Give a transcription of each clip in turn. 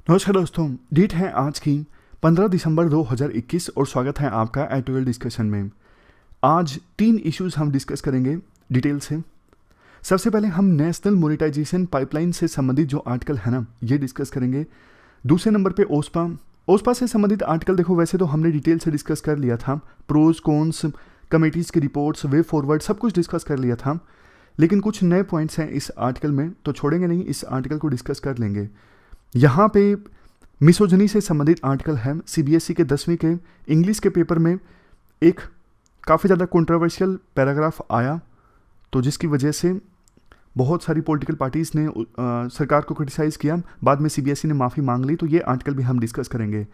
नमस्कार दोस्तों, डेट है आज की 15 दिसंबर 2021 और स्वागत है आपका एटोएल डिस्कशन में। आज 3 इश्यूज हम डिस्कस करेंगे डिटेल से। सबसे पहले हम नेशनल मोनेटाइजेशन पाइपलाइन से संबंधित जो आर्टिकल है ना, ये डिस्कस करेंगे। दूसरे नंबर पे ओस्पा से संबंधित आर्टिकल देखो, वैसे तो हमने डिटेल से डिस्कस कर लिया था, प्रोज कॉन्स, कमेटीज़ की रिपोर्ट्स, वे फॉरवर्ड सब कुछ डिस्कस कर लिया था, लेकिन कुछ नए पॉइंट्स हैं इस आर्टिकल में, तो छोड़ेंगे नहीं, इस आर्टिकल को डिस्कस कर लेंगे। यहाँ पे मिसोजनी से संबंधित आर्टिकल है। सीबीएसई के 10वीं के इंग्लिश के पेपर में एक काफ़ी ज़्यादा कंट्रोवर्शियल पैराग्राफ आया, तो जिसकी वजह से बहुत सारी पॉलिटिकल पार्टीज़ ने सरकार को क्रिटिसाइज़ किया। बाद में सीबीएसई ने माफ़ी मांग ली, तो ये आर्टिकल भी हम डिस्कस करेंगे।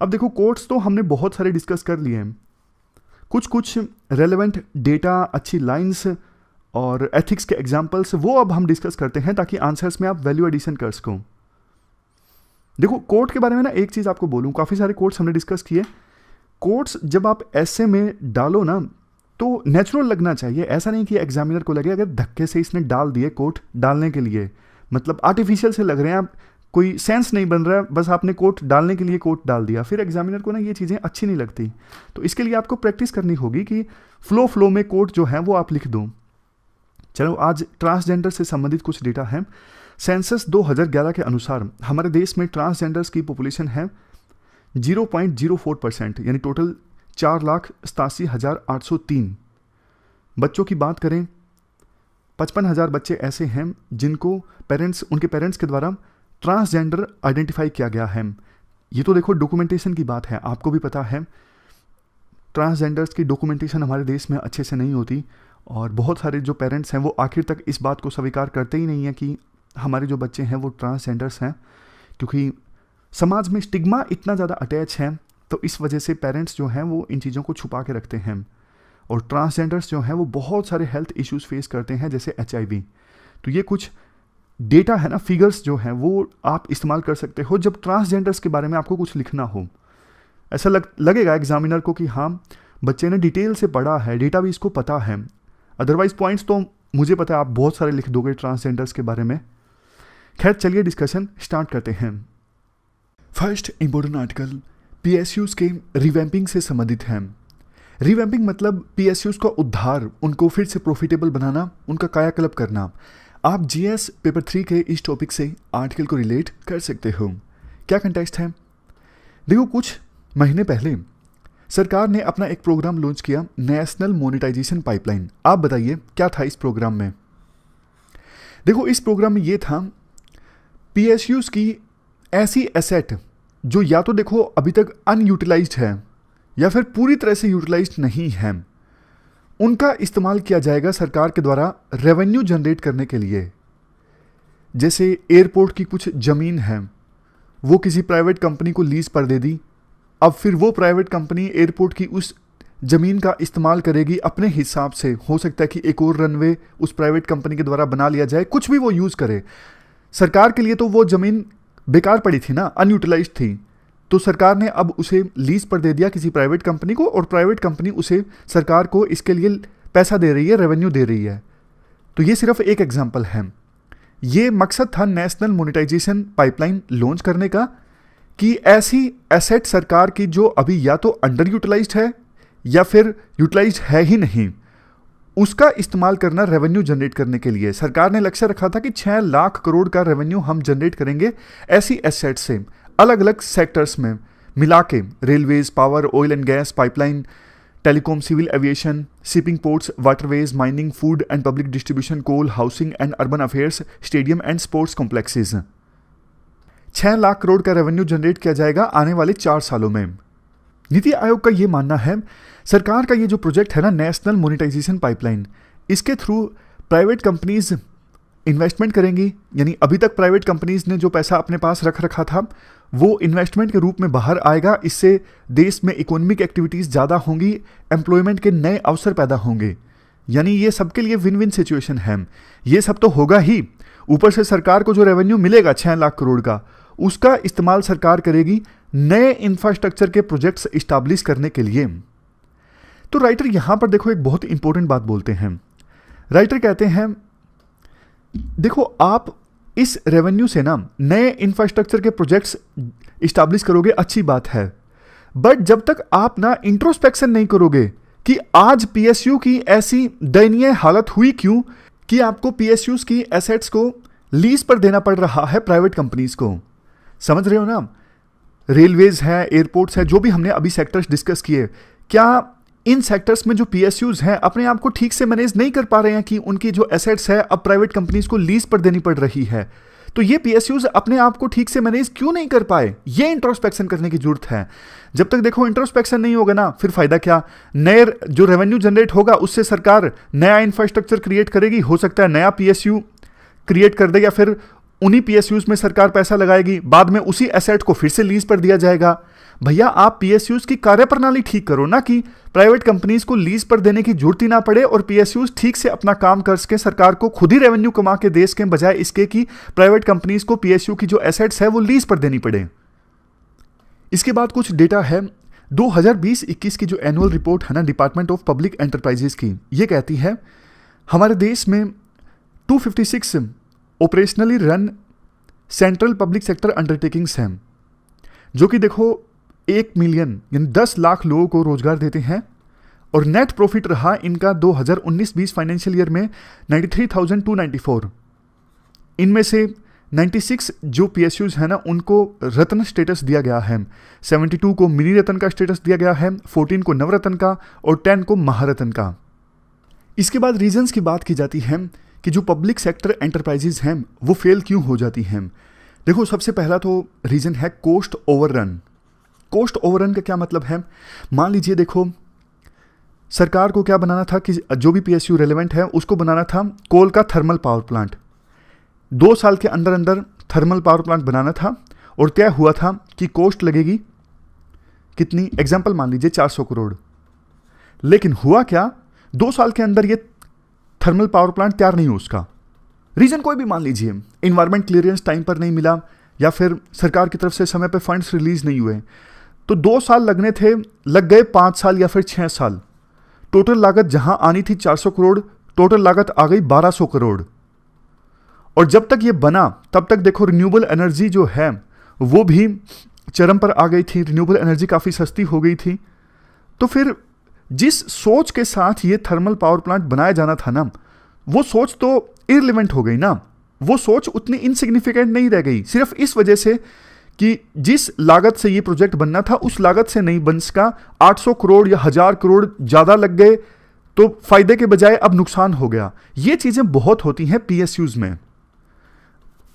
अब देखो, कोर्ट्स तो हमने बहुत सारे डिस्कस कर लिए हैं, कुछ रेलेवेंट डेटा, अच्छी लाइन्स और एथिक्स के एग्जाम्पल्स, वो अब हम डिस्कस करते हैं ताकि आंसर्स में आप वैल्यू एडिशन कर सको। देखो, कोर्ट के बारे में ना एक चीज़ आपको बोलूँ, काफ़ी सारे कोर्ट्स हमने डिस्कस किए। कोर्ट्स जब आप ऐसे में डालो ना, तो नेचुरल लगना चाहिए। ऐसा नहीं कि एग्जामिनर को लगे अगर धक्के से इसने डाल दिए कोर्ट डालने के लिए, मतलब आर्टिफिशियल से लग रहे हैं, आप कोई सेंस नहीं बन रहा है, बस आपने कोर्ट डालने के लिए कोर्ट डाल दिया, फिर एग्जामिनर को ना ये चीज़ें अच्छी नहीं लगती। तो इसके लिए आपको प्रैक्टिस करनी होगी कि फ्लो में कोर्ट जो है वो आप लिख दो। चलो, आज ट्रांसजेंडर से संबंधित कुछ डेटा है। सेंसस 2011 के अनुसार हमारे देश में ट्रांसजेंडर्स की पॉपुलेशन है 0.04%, यानी टोटल 4,87,803। बच्चों की बात करें, 55,000 बच्चे ऐसे हैं जिनको उनके पेरेंट्स के द्वारा ट्रांसजेंडर आइडेंटिफाई किया गया है। ये तो देखो डॉक्यूमेंटेशन की बात है, आपको भी पता है ट्रांसजेंडर्स की डॉक्यूमेंटेशन हमारे देश में अच्छे से नहीं होती, और बहुत सारे जो पेरेंट्स हैं वो आखिर तक इस बात को स्वीकार करते ही नहीं है कि हमारे जो बच्चे हैं वो ट्रांसजेंडर्स हैं, क्योंकि समाज में स्टिग्मा इतना ज़्यादा अटैच है, तो इस वजह से पेरेंट्स जो हैं वो इन चीज़ों को छुपा के रखते हैं। और ट्रांसजेंडर्स जो हैं वो बहुत सारे हेल्थ इश्यूज फेस करते हैं, जैसे HIV। तो ये कुछ डेटा है ना, फिगर्स जो हैं वो आप इस्तेमाल कर सकते हो जब ट्रांसजेंडर्स के बारे में आपको कुछ लिखना हो। ऐसा लगेगा एग्जामिनर को कि हाँ, बच्चे ने डिटेल से पढ़ा है, डेटा भी इसको पता है। अदरवाइज पॉइंट्स तो मुझे पता है आप बहुत सारे लिख दोगे ट्रांसजेंडर्स के बारे में। खैर, चलिए डिस्कशन स्टार्ट करते हैं। फर्स्ट इंपॉर्टेंट आर्टिकल PSUs के रिवैम्पिंग से संबंधित है। रिवैम्पिंग मतलब PSUs का उद्धार, उनको फिर से प्रॉफिटेबल बनाना, उनका कायाकल्प करना। आप GS पेपर 3 के इस टॉपिक से आर्टिकल को रिलेट कर सकते हो। क्या कंटेक्स्ट है? देखो, कुछ महीने पहले सरकार ने अपना एक प्रोग्राम लॉन्च किया, नेशनल मोनेटाइजेशन पाइपलाइन। आप बताइए क्या था इस प्रोग्राम में? देखो, इस प्रोग्राम में ये था, PSUs की ऐसी एसेट जो या तो देखो अभी तक अनयूटिलाइज्ड है या फिर पूरी तरह से यूटिलाइज्ड नहीं है, उनका इस्तेमाल किया जाएगा सरकार के द्वारा रेवेन्यू जनरेट करने के लिए। जैसे एयरपोर्ट की कुछ ज़मीन है, वो किसी प्राइवेट कंपनी को लीज पर दे दी, अब फिर वो प्राइवेट कंपनी एयरपोर्ट की उस ज़मीन का इस्तेमाल करेगी अपने हिसाब से। हो सकता है कि एक और रनवे उस प्राइवेट कंपनी के द्वारा बना लिया जाए, कुछ भी वो यूज़ करे। सरकार के लिए तो वो ज़मीन बेकार पड़ी थी ना, अनयूटिलाइज्ड थी, तो सरकार ने अब उसे लीज पर दे दिया किसी प्राइवेट कंपनी को, और प्राइवेट कंपनी उसे सरकार को इसके लिए पैसा दे रही है, रेवेन्यू दे रही है। तो ये सिर्फ एक एग्जाम्पल है। ये मकसद था नेशनल मोनेटाइजेशन पाइपलाइन लॉन्च करने का, कि ऐसी एसेट सरकार की जो अभी या तो अंडर यूटिलाइज्ड है या फिर यूटिलाइज्ड है ही नहीं, उसका इस्तेमाल करना रेवेन्यू जनरेट करने के लिए। सरकार ने लक्ष्य रखा था कि 6 लाख करोड़ का रेवेन्यू हम जनरेट करेंगे ऐसी एसेट से, अलग अलग सेक्टर्स में मिला के, railways, power, oil and gas, pipeline, telecom, civil aviation, shipping, ports, waterways, mining, food and public distribution, coal, housing and urban affairs, stadium and sports complexes. 6 lakh crore का रेवेन्यू जनरेट किया जाएगा आने वाले 4 सालों में। नीति आयोग का ये मानना है, सरकार का ये जो प्रोजेक्ट है ना, नेशनल मोनेटाइजेशन पाइपलाइन, इसके थ्रू प्राइवेट कंपनीज इन्वेस्टमेंट करेंगी। यानी अभी तक प्राइवेट कंपनीज ने जो पैसा अपने पास रख रखा था वो इन्वेस्टमेंट के रूप में बाहर आएगा। इससे देश में इकोनॉमिक एक्टिविटीज़ ज़्यादा होंगी, एम्प्लॉयमेंट के नए अवसर पैदा होंगे। यानी ये सबके लिए विन विन सिचुएशन है। ये सब तो होगा ही, ऊपर से सरकार को जो रेवेन्यू मिलेगा 6 लाख करोड़ का, उसका इस्तेमाल सरकार करेगी नए इंफ्रास्ट्रक्चर के प्रोजेक्ट्स इस्टाब्लिश करने के लिए। तो राइटर यहां पर देखो एक बहुत इंपॉर्टेंट बात बोलते हैं। राइटर कहते हैं, देखो आप इस रेवेन्यू से ना नए इंफ्रास्ट्रक्चर के प्रोजेक्ट्स इस्टेब्लिश करोगे, अच्छी बात है, बट जब तक आप ना इंट्रोस्पेक्शन नहीं करोगे कि आज पीएसयू की ऐसी दयनीय हालत हुई क्यों कि आपको पीएसयूज की एसेट्स को लीज पर देना पड़ रहा है प्राइवेट कंपनीज को। समझ रहे हो ना? रेलवेज है, एयरपोर्ट्स है, जो भी हमने अभी सेक्टर्स डिस्कस किए, क्या इन सेक्टर्स में जो पीएसयूज हैं अपने आप को ठीक से मैनेज नहीं कर पा रहे हैं कि उनकी जो एसेट्स है अब प्राइवेट कंपनीज को लीज पर देनी पड़ रही है? तो ये पीएसयूज अपने आप को ठीक से मैनेज क्यों नहीं कर पाए? ये इंट्रोस्पेक्शन करने की जरूरत है। जब तक देखो इंट्रोस्पेक्शन नहीं होगा ना, फिर फायदा क्या? नए जो रेवेन्यू जनरेट होगा उससे सरकार नया इंफ्रास्ट्रक्चर क्रिएट करेगी, हो सकता है नया पीएसयू क्रिएट कर दे, या फिर उन्हीं पीएसयूज में सरकार पैसा लगाएगी, बाद में उसी एसेट को फिर से लीज पर दिया जाएगा। भैया आप पीएसयूज की कार्यप्रणाली ठीक करो ना, कि प्राइवेट कंपनीज को लीज पर देने की जरूरत ही ना पड़े और पीएसयूज ठीक से अपना काम कर सके, सरकार को खुद ही रेवेन्यू कमा के दे सके, बजाय इसके कि प्राइवेट कंपनीज को पीएसयू की जो एसेट्स है वो लीज पर देनी पड़े। इसके बाद कुछ डेटा है 2020-21 की जो एनुअल रिपोर्ट है ना डिपार्टमेंट ऑफ पब्लिक एंटरप्राइजेस की, ये कहती है हमारे देश में 256 operationally run central public sector undertakings हैं, जो कि देखो 1 मिलियन यानी 10 लाख लोगों को रोजगार देते हैं, और नेट प्रॉफिट रहा इनका 2019-20 फाइनेंशियल ईयर में 93,294। इनमें से 96 जो पीएसयूज है ना उनको रत्न स्टेटस दिया गया है, 72 को मिनी रत्न का स्टेटस दिया गया है, 14 को नवरत्न का और 10 को महारत्न का। इसके बाद रीजंस की बात की जाती है कि जो पब्लिक सेक्टर एंटरप्राइजेज हैं वो फेल क्यों हो जाती हैं। देखो सबसे पहला तो रीजन है कॉस्ट ओवररन। कॉस्ट ओवररन का क्या मतलब है? मान लीजिए देखो सरकार को क्या बनाना था कि जो भी पीएसयू रेलेवेंट है उसको बनाना था कोल का थर्मल पावर प्लांट, 2 साल के अंदर अंदर थर्मल पावर प्लांट बनाना था, और तय हुआ था कि कॉस्ट लगेगी कितनी, एग्जाम्पल मान लीजिए 400 करोड़। लेकिन हुआ क्या, 2 साल के अंदर ये थर्मल पावर प्लांट तैयार नहीं हो उसका। रीजन कोई भी मान लीजिए, इन्वायरमेंट क्लियरेंस टाइम पर नहीं मिला, या फिर सरकार की तरफ से समय पर फंड्स रिलीज नहीं हुए, तो 2 साल लगने थे, लग गए 5 साल या फिर 6 साल। टोटल लागत जहां आनी थी 400 करोड़, टोटल लागत आ गई 1200 करोड़। और जब तक ये बना तब तक देखो रिन्यूएबल एनर्जी जो है वो भी चरम पर आ गई थी, रिन्यूएबल एनर्जी काफ़ी सस्ती हो गई थी। तो फिर जिस सोच के साथ ये थर्मल पावर प्लांट बनाया जाना था ना, वो सोच तो इररिलेवेंट हो गई ना, वो सोच उतनी इनसिग्निफिकेंट नहीं रह गई, सिर्फ इस वजह से कि जिस लागत से ये प्रोजेक्ट बनना था उस लागत से नहीं बन सका। 800 करोड़ या 1000 करोड़ ज़्यादा लग गए, तो फायदे के बजाय अब नुकसान हो गया। ये चीज़ें बहुत होती हैं पीएसयूज में।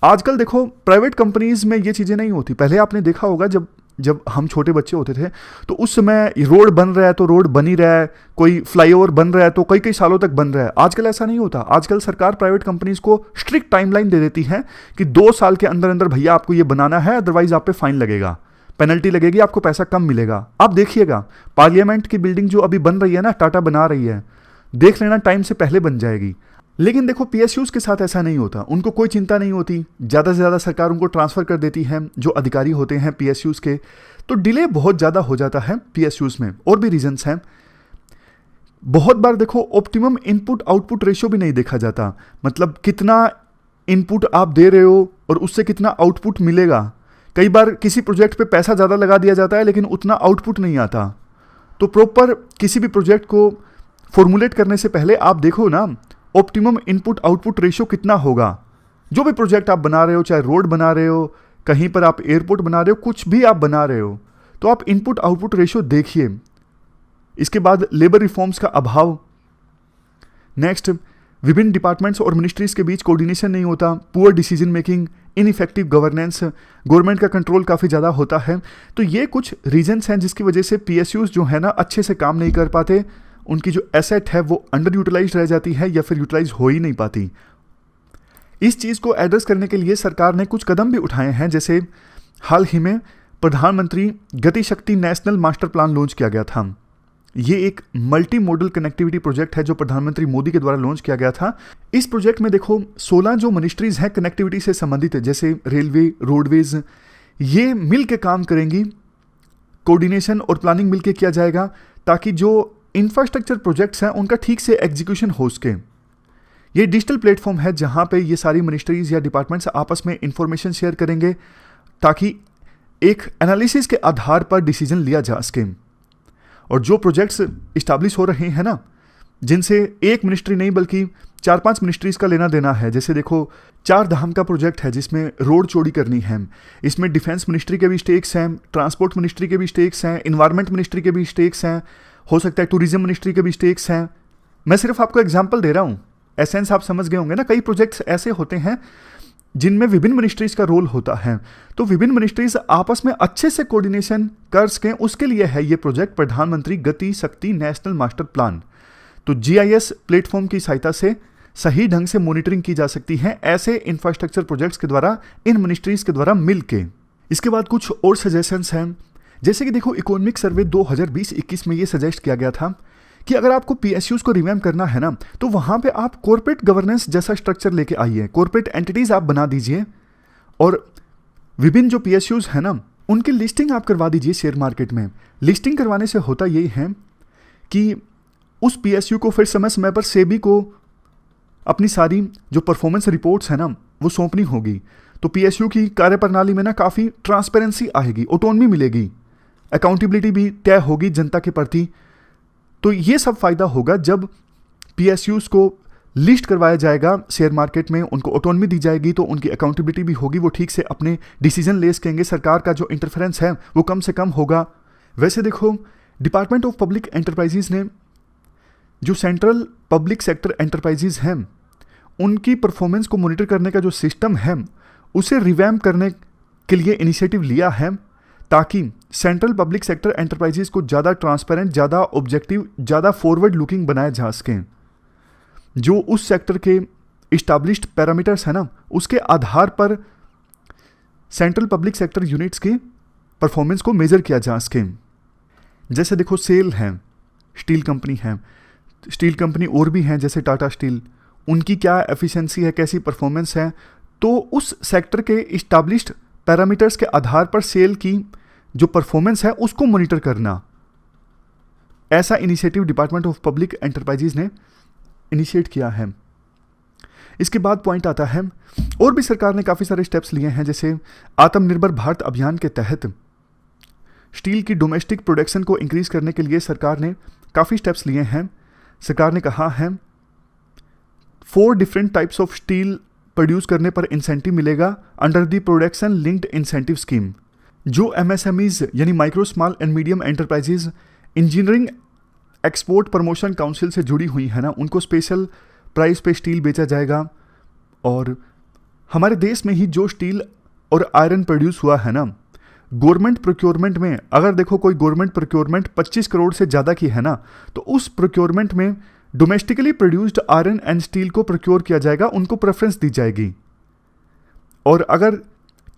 आजकल देखो प्राइवेट कंपनीज में ये चीज़ें नहीं होती। पहले आपने देखा होगा जब हम छोटे बच्चे होते थे तो उस समय रोड बन रहा है तो रोड बन ही रहा है, कोई फ्लाईओवर बन रहा है तो कई कई सालों तक बन रहा है। आजकल ऐसा नहीं होता। आजकल सरकार प्राइवेट कंपनीज को स्ट्रिक्ट टाइमलाइन दे देती है कि 2 साल के अंदर अंदर भैया आपको ये बनाना है, अदरवाइज आप पे फाइन लगेगा, पेनल्टी लगेगी, आपको पैसा कम मिलेगा। आप देखिएगा पार्लियामेंट की बिल्डिंग जो अभी बन रही है ना, टाटा बना रही है, देख लेना टाइम से पहले बन जाएगी। लेकिन देखो पीएसयूज के साथ ऐसा नहीं होता, उनको कोई चिंता नहीं होती, ज़्यादा से ज़्यादा सरकार उनको ट्रांसफ़र कर देती है जो अधिकारी होते हैं पीएसयूज के, तो डिले बहुत ज़्यादा हो जाता है पीएसयूज में। और भी रीजंस हैं। बहुत बार देखो ऑप्टिमम इनपुट आउटपुट रेशियो भी नहीं देखा जाता, मतलब कितना इनपुट आप दे रहे हो और उससे कितना आउटपुट मिलेगा। कई बार किसी प्रोजेक्ट पे पैसा ज़्यादा लगा दिया जाता है लेकिन उतना आउटपुट नहीं आता। तो प्रॉपर किसी भी प्रोजेक्ट को फॉर्मुलेट करने से पहले आप देखो ना ऑप्टिमम इनपुट आउटपुट रेशियो कितना होगा। जो भी प्रोजेक्ट आप बना रहे हो, चाहे रोड बना रहे हो, कहीं पर आप एयरपोर्ट बना रहे हो, कुछ भी आप बना रहे हो, तो आप इनपुट आउटपुट रेशियो देखिए। इसके बाद लेबर रिफॉर्म्स का अभाव। नेक्स्ट, विभिन्न डिपार्टमेंट्स और मिनिस्ट्रीज के बीच कोऑर्डिनेशन नहीं होता, poor decision making, ineffective governance, government का कंट्रोल काफ़ी ज़्यादा होता है। तो ये कुछ रीजंस हैं जिसकी वजह से पीएसयूज जो है ना अच्छे से काम नहीं कर पाते, उनकी जो एसेट है वो अंडर यूटिलाइज रह जाती है या फिर यूटिलाइज हो ही नहीं पाती। इस चीज़ को एड्रेस करने के लिए सरकार ने कुछ कदम भी उठाए हैं, जैसे हाल ही में प्रधानमंत्री गति शक्ति नेशनल मास्टर प्लान लॉन्च किया गया था। ये एक मल्टी मॉडल कनेक्टिविटी प्रोजेक्ट है जो प्रधानमंत्री मोदी के द्वारा लॉन्च किया गया था। इस प्रोजेक्ट में देखो 16 जो मिनिस्ट्रीज हैं कनेक्टिविटी से संबंधित है, जैसे रेलवे, रोडवेज, ये मिल के काम करेंगी। कोऑर्डिनेशन और प्लानिंग मिल के किया जाएगा ताकि जो इंफ्रास्ट्रक्चर प्रोजेक्ट्स हैं उनका ठीक से एग्जीक्यूशन हो सके। ये डिजिटल प्लेटफॉर्म है जहाँ पे ये सारी मिनिस्ट्रीज या डिपार्टमेंट्स आपस में इंफॉर्मेशन शेयर करेंगे ताकि एक एनालिसिस के आधार पर डिसीजन लिया जा सके। और जो प्रोजेक्ट्स इस्टेब्लिश हो रहे हैं ना, जिनसे एक मिनिस्ट्री नहीं बल्कि 4-5 मिनिस्ट्रीज का लेना देना है, जैसे देखो 4 धाम का प्रोजेक्ट है जिसमें रोड चौड़ी करनी है, इसमें डिफेंस मिनिस्ट्री के भी स्टेक्स हैं, ट्रांसपोर्ट मिनिस्ट्री के भी स्टेक्स हैं, इन्वायरमेंट मिनिस्ट्री के भी स्टेक्स हैं, हो सकता है टूरिज्म मिनिस्ट्री के भी स्टेक्स हैं। मैं सिर्फ आपको एग्जाम्पल दे रहा हूँ, एसेंस आप समझ गए होंगे ना। कई प्रोजेक्ट्स ऐसे होते हैं जिनमें विभिन्न मिनिस्ट्रीज का रोल होता है, तो विभिन्न मिनिस्ट्रीज आपस में अच्छे से कोऑर्डिनेशन कर सकें, उसके लिए है ये प्रोजेक्ट प्रधानमंत्री गति शक्ति नेशनल मास्टर प्लान। तो GIS प्लेटफॉर्म की सहायता से सही ढंग से मॉनिटरिंग की जा सकती है ऐसे इंफ्रास्ट्रक्चर प्रोजेक्ट्स के द्वारा, इन मिनिस्ट्रीज के द्वारा मिलके। इसके बाद कुछ और सजेशंस हैं, जैसे कि देखो इकोनॉमिक सर्वे 2020-21 में ये सजेस्ट किया गया था कि अगर आपको PSUs को रिवैम्प करना है ना, तो वहाँ पे आप कॉर्पोरेट गवर्नेंस जैसा स्ट्रक्चर लेके आइए, कॉर्पोरेट एंटिटीज आप बना दीजिए और विभिन्न जो PSUs है ना उनकी लिस्टिंग आप करवा दीजिए शेयर मार्केट में। लिस्टिंग करवाने से होता यही है कि उस PSU को फिर समय समय पर सेबी को अपनी सारी जो परफॉर्मेंस रिपोर्ट्स है ना वो सौंपनी होगी। तो PSU की कार्यप्रणाली में ना काफ़ी ट्रांसपेरेंसी आएगी, ऑटोनॉमी मिलेगी, अकाउंटेबिलिटी भी तय होगी जनता के प्रति। तो ये सब फायदा होगा जब PSUs को लिस्ट करवाया जाएगा शेयर मार्केट में, उनको ऑटोनॉमी दी जाएगी, तो उनकी अकाउंटेबिलिटी भी होगी, वो ठीक से अपने डिसीजन ले सकेंगे, सरकार का जो इंटरफेरेंस है वो कम से कम होगा। वैसे देखो डिपार्टमेंट ऑफ पब्लिक एंटरप्राइजेज ने जो सेंट्रल पब्लिक सेक्टर एंटरप्राइजेज हैं उनकी परफॉर्मेंस को मॉनिटर करने का जो सिस्टम है उसे रिवैम्प करने के लिए इनिशिएटिव लिया है, ताकि सेंट्रल पब्लिक सेक्टर एंटरप्राइजेज को ज़्यादा ट्रांसपेरेंट, ज़्यादा ऑब्जेक्टिव, ज़्यादा फॉरवर्ड लुकिंग बनाया जा सके। जो उस सेक्टर के इस्टेब्लिश्ड पैरामीटर्स है ना उसके आधार पर सेंट्रल पब्लिक सेक्टर यूनिट्स की परफॉर्मेंस को मेजर किया जा सके। जैसे देखो सेल है, स्टील कंपनी है, स्टील कंपनी और भी हैं जैसे टाटा स्टील, उनकी क्या एफिशिएंसी है, कैसी परफॉर्मेंस है, तो उस सेक्टर के इस्टेब्लिश्ड पैरामीटर्स के आधार पर सेल की जो परफॉर्मेंस है उसको मॉनिटर करना, ऐसा initiative department of public enterprises ने इनिशिएट किया है। इसके बाद पॉइंट आता है और भी सरकार ने काफ़ी सारे स्टेप्स लिए हैं, जैसे आत्मनिर्भर भारत अभियान के तहत स्टील की डोमेस्टिक प्रोडक्शन को इंक्रीज करने के लिए सरकार ने काफ़ी स्टेप्स लिए हैं। सरकार ने कहा है 4 different types of steel produce करने पर इंसेंटिव मिलेगा under the production linked incentive scheme. जो MSMEs यानी micro small and medium enterprises engineering export promotion council से जुड़ी हुई है ना, उनको स्पेशल प्राइस पे स्टील बेचा जाएगा। और हमारे देश में ही जो स्टील और आयरन प्रोड्यूस हुआ है ना, गवर्नमेंट प्रोक्योरमेंट में अगर देखो कोई गवर्नमेंट प्रोक्योरमेंट 25 करोड़ से ज़्यादा की है ना, तो उस प्रोक्योरमेंट में domestically produced iron and steel को प्रोक्योर किया जाएगा, उनको प्रेफरेंस दी जाएगी। और अगर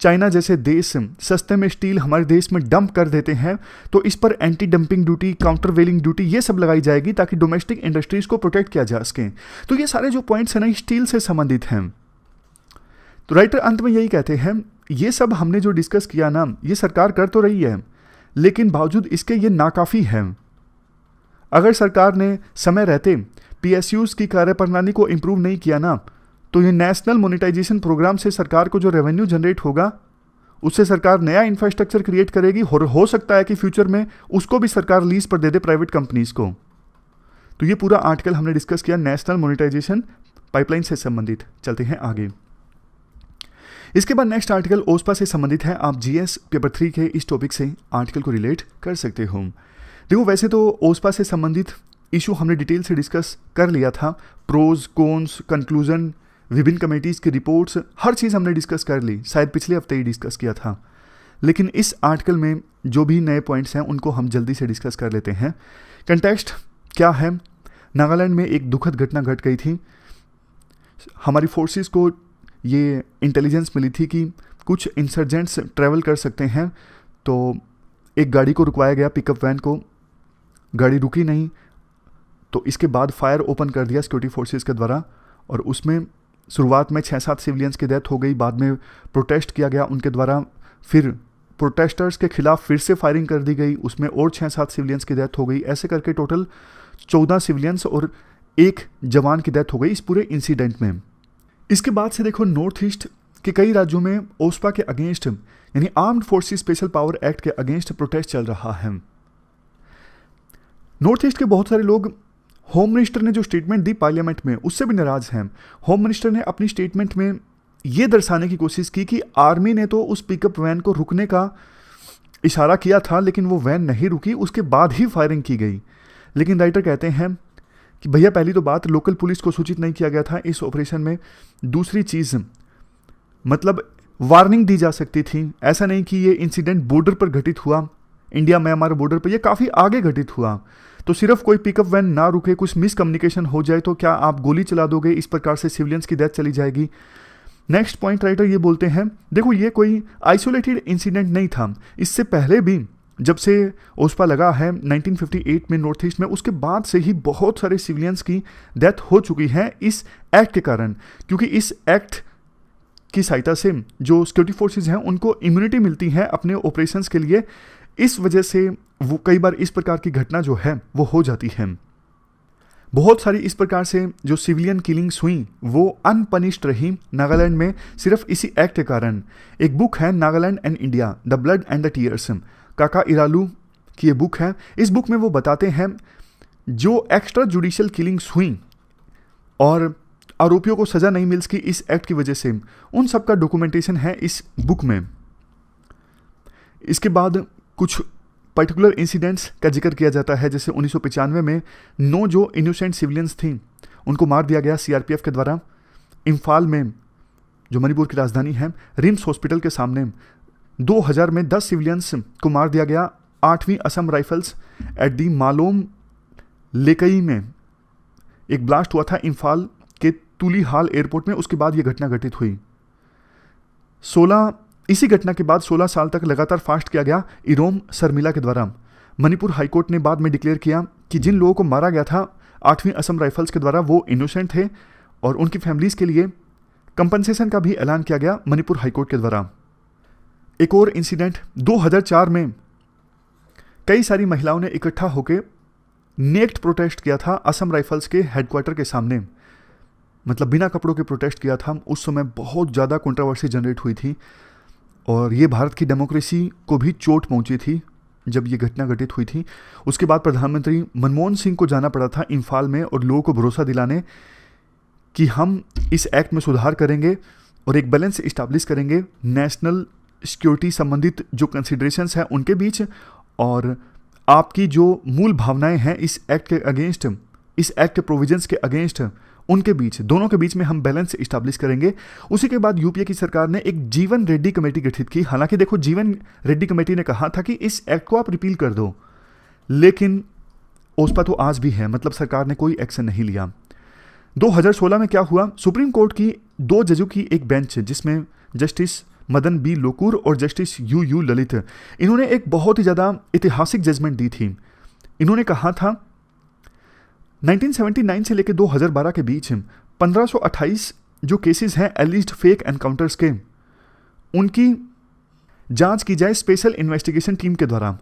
चाइना जैसे देश सस्ते में स्टील हमारे देश में डंप कर देते हैं तो इस पर एंटी डंपिंग ड्यूटी, काउंटर वेलिंग ड्यूटी ये सब लगाई जाएगी ताकि डोमेस्टिक इंडस्ट्रीज को प्रोटेक्ट किया जा सके। तो ये सारे जो पॉइंट्स हैं ना स्टील से संबंधित हैं। तो राइटर अंत में यही कहते हैं, ये सब हमने जो डिस्कस किया ना ये सरकार कर तो रही है, लेकिन बावजूद इसके ये नाकाफ़ी है। अगर सरकार ने समय रहते PSUs की कार्यप्रणाली को इम्प्रूव नहीं किया ना, तो ये नेशनल मोनेटाइजेशन प्रोग्राम से सरकार को जो रेवेन्यू जनरेट होगा उससे सरकार नया इंफ्रास्ट्रक्चर क्रिएट करेगी, और हो सकता है कि फ्यूचर में उसको भी सरकार लीज पर दे दे प्राइवेट कंपनीज को। तो ये पूरा आर्टिकल हमने डिस्कस किया नेशनल मोनेटाइजेशन पाइपलाइन से संबंधित। चलते हैं आगे। इसके बाद नेक्स्ट आर्टिकल ओस्पा से संबंधित है। आप GS पेपर 3 के इस टॉपिक से आर्टिकल को रिलेट कर सकते हो। देखो वैसे तो ओस्पा से संबंधित इशू हमने डिटेल से डिस्कस कर लिया था, प्रोज कॉन्स, कंक्लूजन, विभिन्न कमेटीज़ की रिपोर्ट्स, हर चीज़ हमने डिस्कस कर ली, शायद पिछले हफ्ते ही डिस्कस किया था। लेकिन इस आर्टिकल में जो भी नए पॉइंट्स हैं उनको हम जल्दी से डिस्कस कर लेते हैं। कंटेक्स्ट क्या है? नागालैंड में एक दुखद घटना घट गई थी। हमारी फोर्सेस को ये इंटेलिजेंस मिली थी कि कुछ इंसर्जेंट्स ट्रैवल कर सकते हैं, तो एक गाड़ी को रुकवाया गया, पिकअप वैन को। गाड़ी रुकी नहीं, तो इसके बाद फायर ओपन कर दिया सिक्योरिटी फोर्सेस के द्वारा, और उसमें शुरुआत में 6-7 सिविलियंस की डेथ हो गई। बाद में प्रोटेस्ट किया गया उनके द्वारा, फिर प्रोटेस्टर्स के खिलाफ फिर से फायरिंग कर दी गई, उसमें और 6-7 सिविलियंस की डेथ हो गई। ऐसे करके टोटल 14 सिविलियंस और एक जवान की डेथ हो गई इस पूरे इंसिडेंट में। इसके बाद से देखो नॉर्थ ईस्ट के कई राज्यों में ओस्पा के अगेंस्ट यानी armed forces special power act के अगेंस्ट प्रोटेस्ट चल रहा है। नॉर्थ ईस्ट के बहुत सारे लोग होम मिनिस्टर ने जो स्टेटमेंट दी पार्लियामेंट में उससे भी नाराज हैं। होम मिनिस्टर ने अपनी स्टेटमेंट में ये दर्शाने की कोशिश की कि आर्मी ने तो उस पिकअप वैन को रुकने का इशारा किया था लेकिन वो वैन नहीं रुकी, उसके बाद ही फायरिंग की गई। लेकिन राइटर कहते हैं कि भैया पहली तो बात लोकल पुलिस को सूचित नहीं किया गया था इस ऑपरेशन में। दूसरी चीज़ मतलब वार्निंग दी जा सकती थी। ऐसा नहीं कि ये इंसिडेंट बॉर्डर पर घटित हुआ, इंडिया म्यांमार बॉर्डर पर, ये काफ़ी आगे घटित हुआ। तो सिर्फ कोई पिकअप वैन ना रुके, कुछ मिसकम्युनिकेशन हो जाए तो क्या आप गोली चला दोगे, इस प्रकार से सिविलियंस की डेथ चली जाएगी। नेक्स्ट पॉइंट राइटर ये बोलते हैं देखो ये कोई आइसोलेटेड इंसिडेंट नहीं था, इससे पहले भी जब से ओस्पा लगा है 1958 में नॉर्थ ईस्ट में, उसके बाद से ही बहुत सारे सिविलियंस की डेथ हो चुकी है इस एक्ट के कारण। क्योंकि इस एक्ट की सहायता से जो सिक्योरिटी फोर्सेज हैं उनको इम्यूनिटी मिलती है अपने ऑपरेशंस के लिए, इस वजह से वो कई बार इस प्रकार की घटना जो है वो हो जाती है। बहुत सारी इस प्रकार से जो सिविलियन किलिंग्स हुई वो अनपनिश्ड रही नागालैंड में सिर्फ इसी एक्ट के कारण। एक बुक है Nagaland and India, the blood and the tears, काका इरालू की ये बुक है। इस बुक में वो बताते हैं जो एक्स्ट्रा जुडिशियल किलिंग्स हुई और आरोपियों को सज़ा नहीं मिल सकी इस एक्ट की वजह से, उन सब का डॉक्यूमेंटेशन है इस बुक में। इसके बाद कुछ पर्टिकुलर इंसिडेंट्स का जिक्र किया जाता है, जैसे 1995 में 9 जो इनोसेंट सिविलियंस थी उनको मार दिया गया सीआरपीएफ के द्वारा इम्फाल में, जो मणिपुर की राजधानी है, रिम्स हॉस्पिटल के सामने। 2000 में 10 सिविलियंस को मार दिया गया 8वीं असम राइफल्स एट दी मालोम लेकई में। एक ब्लास्ट हुआ था इम्फाल के तुलीहाल एयरपोर्ट में, उसके बाद यह घटना घटित हुई। इसी घटना के बाद 16 साल तक लगातार फास्ट किया गया इरोम शर्मिला के द्वारा। मणिपुर हाईकोर्ट ने बाद में डिक्लेयर किया कि जिन लोगों को मारा गया था 8वीं असम राइफल्स के द्वारा वो इनोसेंट थे और उनकी फैमिलीज के लिए कंपनसेशन का भी ऐलान किया गया मणिपुर हाईकोर्ट के द्वारा। एक और इंसिडेंट 2004 में कई सारी महिलाओं ने इकट्ठा होकर नेक्ड प्रोटेस्ट किया था असम राइफल्स के हेडक्वार्टर के सामने, मतलब बिना कपड़ों के प्रोटेस्ट किया था। उस समय बहुत ज़्यादा कंट्रोवर्सी जनरेट हुई थी और ये भारत की डेमोक्रेसी को भी चोट पहुंची थी जब ये घटना घटित हुई थी। उसके बाद प्रधानमंत्री मनमोहन सिंह को जाना पड़ा था इम्फाल में और लोगों को भरोसा दिलाने कि हम इस एक्ट में सुधार करेंगे और एक बैलेंस इस्टेब्लिश करेंगे नेशनल सिक्योरिटी संबंधित जो कंसिडरेशंस हैं उनके बीच और आपकी जो मूल भावनाएं हैं इस एक्ट के अगेंस्ट, इस एक्ट के प्रोविजंस के अगेंस्ट, उनके बीच, दोनों के बीच में हम बैलेंस इस्टेब्लिश करेंगे। उसी के बाद यूपीए की सरकार ने एक जीवन रेड्डी कमेटी गठित की। हालांकि देखो जीवन रेड्डी कमेटी ने कहा था कि इस एक्ट को आप रिपील कर दो, लेकिन ओस्पा तो आज भी है, मतलब सरकार ने कोई एक्शन नहीं लिया। 2016 में क्या हुआ, सुप्रीम कोर्ट की 2 जजों की एक बेंच जिसमें जस्टिस मदन बी लोकुर और जस्टिस यू ललित, इन्होंने एक बहुत ही ज़्यादा ऐतिहासिक जजमेंट दी थी। इन्होंने कहा था 1979 से लेकर 2012 के बीच 1528 जो केसेस हैं एलिज्ड फेक एनकाउंटर्स के, उनकी जांच की जाए स्पेशल इन्वेस्टिगेशन टीम के द्वारा।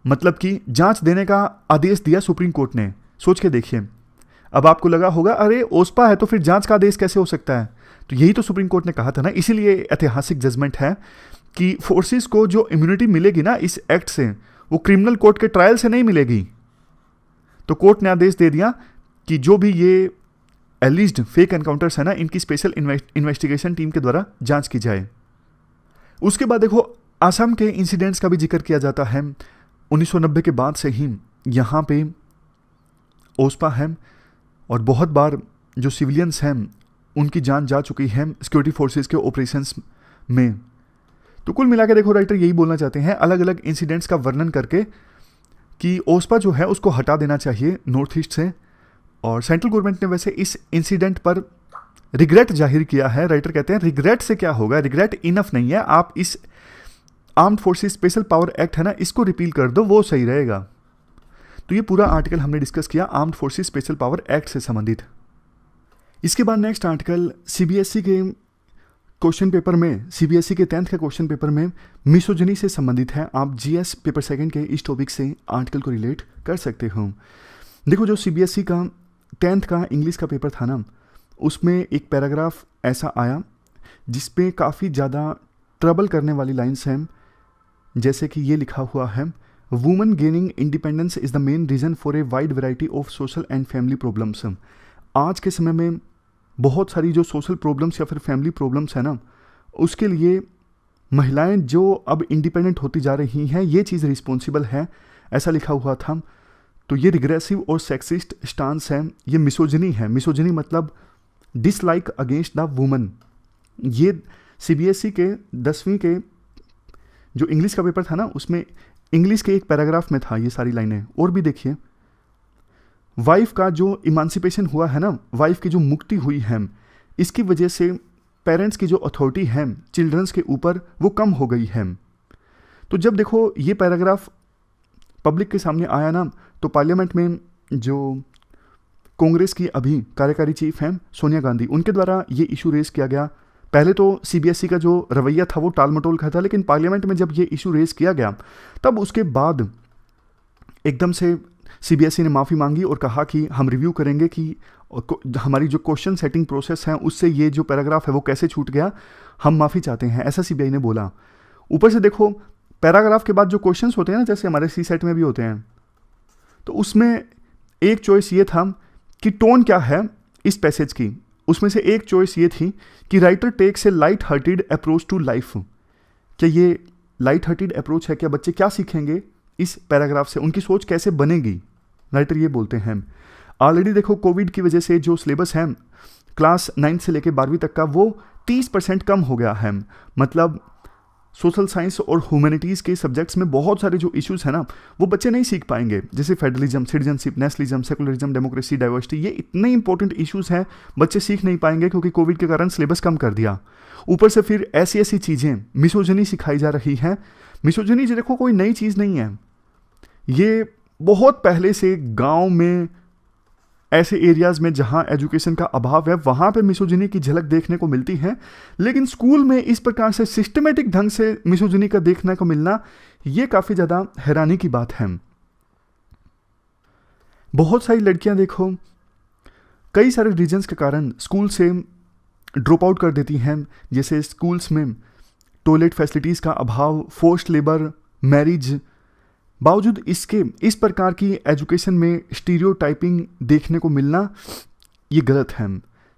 मतलब कि जांच देने का आदेश दिया सुप्रीम कोर्ट ने। सोच के देखिए, अब आपको लगा होगा अरे ओस्पा है तो फिर जांच का आदेश कैसे हो सकता है, तो यही तो सुप्रीम कोर्ट ने कहा था ना। इसीलिए ऐतिहासिक जजमेंट है कि फोर्सेस को जो इम्यूनिटी मिलेगी ना इस एक्ट से, वो क्रिमिनल कोर्ट के ट्रायल से नहीं मिलेगी। तो कोर्ट ने आदेश दे दिया कि जो भी ये एलिज्ड फेक एनकाउंटर्स है ना, इनकी स्पेशल इन्वेस्टिगेशन टीम के द्वारा जांच की जाए। उसके बाद देखो असम के इंसिडेंट्स का भी जिक्र किया जाता है। 1990 के बाद से ही यहाँ पे ओस्पा है और बहुत बार जो सिविलियंस हैं उनकी जान जा चुकी है सिक्योरिटी फोर्सेस के ऑपरेशंस में। तो कुल मिला के देखो राइटर यही बोलना चाहते हैं अलग अलग इंसिडेंट्स का वर्णन करके कि ओस्पा जो है उसको हटा देना चाहिए नॉर्थ ईस्ट से। और सेंट्रल गवर्नमेंट ने वैसे इस इंसिडेंट पर रिग्रेट जाहिर किया है। राइटर कहते हैं रिग्रेट से क्या होगा, रिग्रेट इनफ नहीं है, आप इस armed forces special power act है ना, इसको रिपील कर दो, वो सही रहेगा। तो ये पूरा आर्टिकल हमने डिस्कस किया armed forces special power act से संबंधित। इसके बाद नेक्स्ट आर्टिकल सीबीएसई के क्वेश्चन पेपर में, सीबीएसई के 10th के क्वेश्चन पेपर में मिसोजिनी से संबंधित है। आप जीएस पेपर 2 के इस टॉपिक से आर्टिकल को रिलेट कर सकते हो। देखो जो सीबीएसई का 10th का इंग्लिश का पेपर था ना, उसमें एक पैराग्राफ ऐसा आया जिसपे काफ़ी ज़्यादा ट्रबल करने वाली लाइन्स हैं, जैसे कि ये लिखा हुआ है, women gaining independence is the main reason for a wide variety of social and family problems. आज के समय में बहुत सारी जो सोशल प्रॉब्लम्स या फिर फैमिली प्रॉब्लम्स है ना, उसके लिए महिलाएं जो अब इंडिपेंडेंट होती जा रही हैं, ये चीज़ रिस्पॉन्सिबल है, ऐसा लिखा हुआ था। तो ये रिग्रेसिव और सेक्सिस्ट स्टांस है, ये मिसोजिनी है। मिसोजिनी मतलब डिसलाइक अगेंस्ट द वुमन। ये सीबीएसई के 10वीं के जो इंग्लिश का पेपर था ना, उसमें इंग्लिश के एक पैराग्राफ में था ये सारी लाइनें। और भी देखिए, वाइफ का जो इमांसिपेशन हुआ है ना, वाइफ की जो मुक्ति हुई है, इसकी वजह से पेरेंट्स की जो अथॉरिटी है चिल्ड्रंस के ऊपर वो कम हो गई है। तो जब देखो ये पैराग्राफ पब्लिक के सामने आया ना, तो पार्लियामेंट में जो कांग्रेस की अभी कार्यकारी चीफ हैं सोनिया गांधी, उनके द्वारा ये इशू रेज किया गया। पहले तो सीबीएसई का जो रवैया था वो टाल मटोल का था, लेकिन पार्लियामेंट में जब ये इशू रेज किया गया, तब उसके बाद एकदम से सीबीएसई ने माफ़ी मांगी और कहा कि हम रिव्यू करेंगे कि हमारी जो क्वेश्चन सेटिंग प्रोसेस है उससे ये जो पैराग्राफ है वो कैसे छूट गया, हम माफ़ी चाहते हैं, ऐसा सीबीआई ने बोला। ऊपर से देखो, पैराग्राफ के बाद जो क्वेश्चंस होते हैं ना, जैसे हमारे सीसेट में भी होते हैं, तो उसमें एक चॉइस ये था कि टोन क्या है इस पैसेज की। उसमें से एक चॉइस ये थी कि writer takes a light hearted approach to life. क्या ये लाइट हार्टेड अप्रोच है? क्या बच्चे क्या सीखेंगे इस पैराग्राफ से, उनकी सोच कैसे बनेगी? राइटर ये बोलते हैं। ऑलरेडी देखो, कोविड की वजह से जो सिलेबस है क्लास 9 से लेकर 12वीं तक का, वो 30% कम हो गया है। मतलब सोशल साइंस और ह्यूमैनिटीज़ के सब्जेक्ट्स में बहुत सारे जो इश्यूज हैं ना, वो बच्चे नहीं सीख पाएंगे, जैसे federalism, citizenship, nationalism, secularism, democracy, diversity. ये इतने इंपॉर्टेंट इश्यूज हैं, बच्चे सीख नहीं पाएंगे क्योंकि कोविड के कारण सिलेबस कम कर दिया। ऊपर से फिर ऐसी ऐसी चीज़ें, मिसोजिनी सिखाई जा रही हैं। मिसोजिनी जो देखो कोई नई चीज़ नहीं है, ये बहुत पहले से गाँव में, ऐसे एरियाज़ में जहाँ एजुकेशन का अभाव है, वहाँ पे मिसोजिनी की झलक देखने को मिलती है। लेकिन स्कूल में इस प्रकार से सिस्टमेटिक ढंग से मिसोजिनी का देखने को मिलना, ये काफ़ी ज़्यादा हैरानी की बात है। बहुत सारी लड़कियां देखो कई सारे रीजंस के कारण स्कूल से ड्रॉप आउट कर देती हैं, जैसे स्कूल्स में टॉयलेट फैसिलिटीज़ का अभाव, फोर्स्ड लेबर, मैरिज। बावजूद इसके इस प्रकार की एजुकेशन में स्टीरियोटाइपिंग देखने को मिलना, ये गलत है।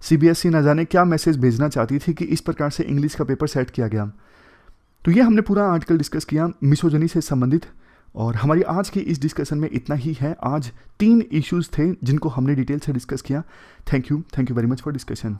सीबीएसई न जाने क्या मैसेज भेजना चाहती थी कि इस प्रकार से इंग्लिश का पेपर सेट किया गया। तो ये हमने पूरा आर्टिकल डिस्कस किया मिसोजिनी से संबंधित, और हमारी आज की इस डिस्कशन में इतना ही है। आज 3 इश्यूज़ थे जिनको हमने डिटेल से डिस्कस किया। Thank you very much for discussion.